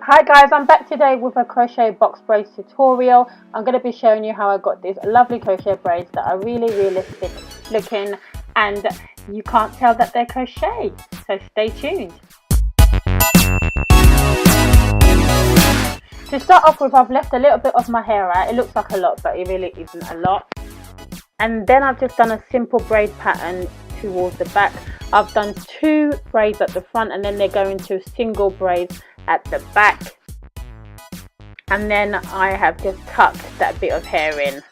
Hi guys, I'm back today with a crochet box braids tutorial. I'm going to be showing you how I got these lovely crochet braids that are really realistic looking and you can't tell that they're crochet, so stay tuned. To start off with, I've left a little bit of my hair out. It looks like a lot, but it really isn't a lot. And then I've just done a simple braid pattern towards the back. I've done 2 braids at the front and then they're going to single braids at the back, and then I have just tucked that bit of hair in.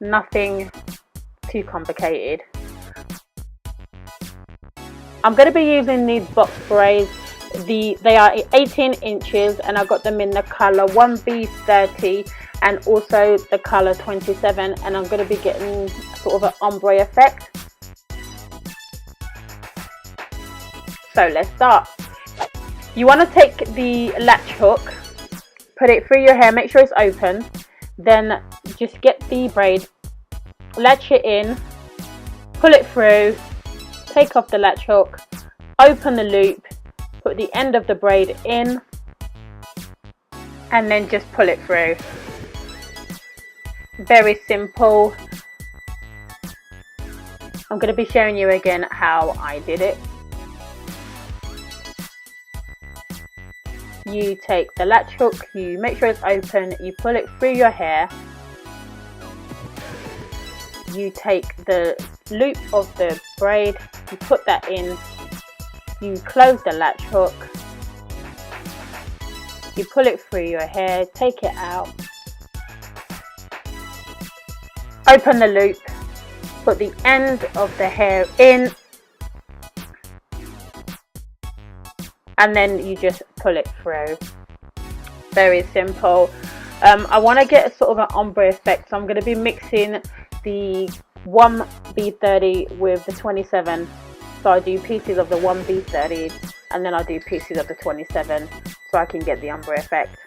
Nothing too complicated. I'm going to be using these box braids. They are 18 inches and I got them in the colour 1B30 and also the colour 27, and I'm going to be getting sort of an ombre effect. So let's start. You want to take the latch hook, put it through your hair, make sure it's open, then just get the braid, latch it in, pull it through, take off the latch hook, open the loop, put the end of the braid in, and then just pull it through. Very simple. I'm going to be showing you again how I did it. You take the latch hook, you make sure it's open, you pull it through your hair, you take the loop of the braid, you put that in, you close the latch hook, you pull it through your hair, take it out, open the loop, put the end of the hair in, and then you just pull it through. Very simple. I want to get sort of an ombre effect, so I'm going to be mixing the 1B30 with the 27. So I do pieces of the 1B30 and then I'll do pieces of the 27 so I can get the ombre effect.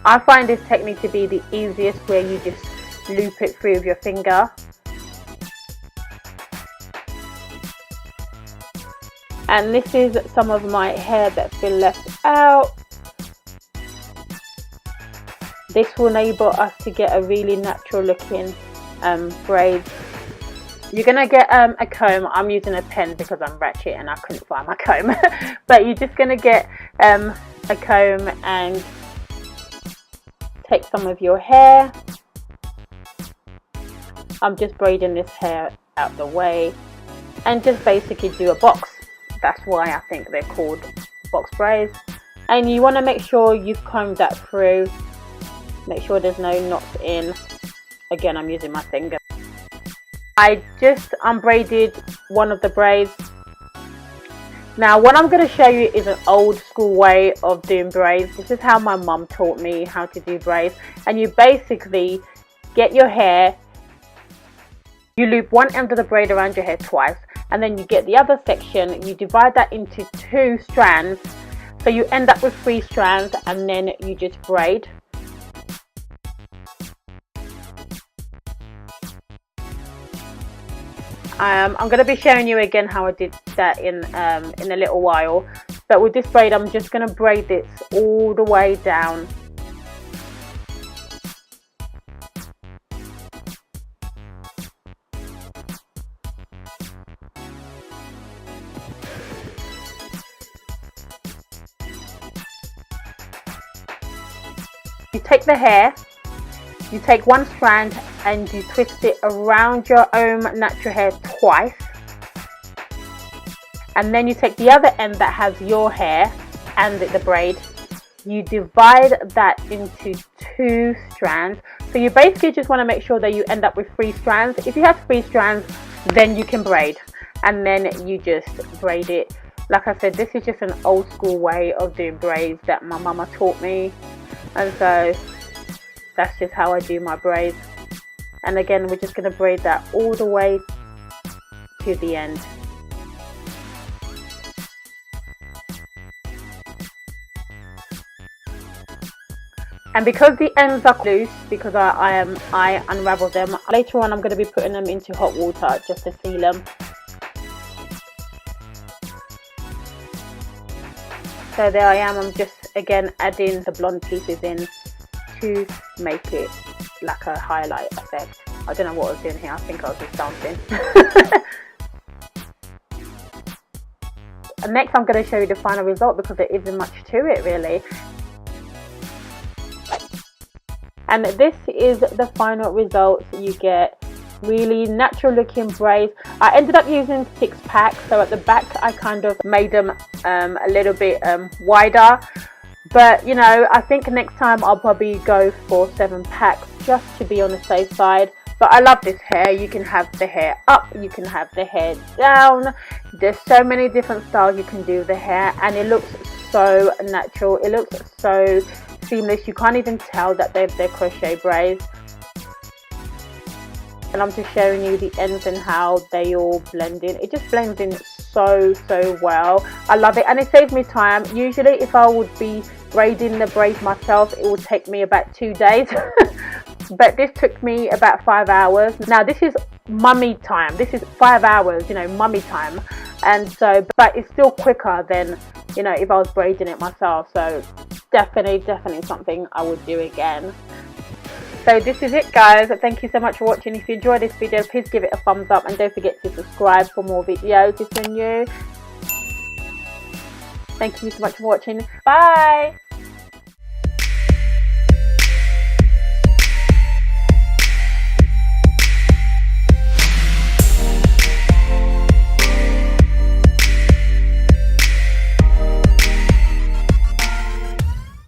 I find this technique to be the easiest, where you just loop it through with your finger. And this is some of my hair that's been left out. This will enable us to get a really natural looking braid. You're going to get a comb. I'm using a pen because I'm ratchet and I couldn't find my comb. But you're just going to get a comb and take some of your hair. I'm just braiding this hair out the way and just basically do a box. That's why I think they're called box braids. And you want to make sure you've combed that through. Make sure there's no knots in. Again, I'm using my finger. I just unbraided one of the braids. Now what I'm going to show you is an old school way of doing braids. This is how my mum taught me how to do braids. And you basically get your hair, you loop one end of the braid around your hair twice, and then you get the other section, you divide that into 2 strands, so you end up with 3 strands, and then you just braid. I'm going to be showing you again how I did that in a little while, but with this braid I'm just going to braid this all the way down. You take the hair, you take one strand and you twist it around your own natural hair twice, and then you take the other end that has your hair and the braid, you divide that into 2 strands. So you basically just want to make sure that you end up with 3 strands. If you have 3 strands, then you can braid, and then you just braid it. Like I said, this is just an old school way of doing braids that my mama taught me, and so that's just how I do my braids. And again, we're just going to braid that all the way to the end. And because the ends are loose, because I unravel them, later on I'm going to be putting them into hot water just to seal them. So there I am, I'm just again adding the blonde pieces in to make it like a highlight effect. I don't know what I was doing here, I think I was just dancing. And next I'm going to show you the final result because there isn't much to it really. And this is the final result. You get really natural looking braids. I ended up using 6 packs, so at the back I kind of made them a little bit wider, but you know, I think next time I'll probably go for 7 packs just to be on the safe side. But I love this hair. You can have the hair up, you can have the hair down. There's so many different styles you can do with the hair, and it looks so natural. It looks so seamless. You can't even tell that they're crochet braids. And I'm just showing you the ends and how they all blend in. It just blends in so well. I love it, and it saves me time. Usually if I would be braiding the braids myself, it would take me about 2 days. But this took me about 5 hours. Now this is mummy time. This is 5 hours, you know, mummy time. And so, but it's still quicker than, you know, if I was braiding it myself. So definitely something I would do again. So this is it, guys. Thank you so much for watching. If you enjoyed this video, please give it a thumbs up, and don't forget to subscribe for more videos if you're new. Thank you so much for watching. Bye.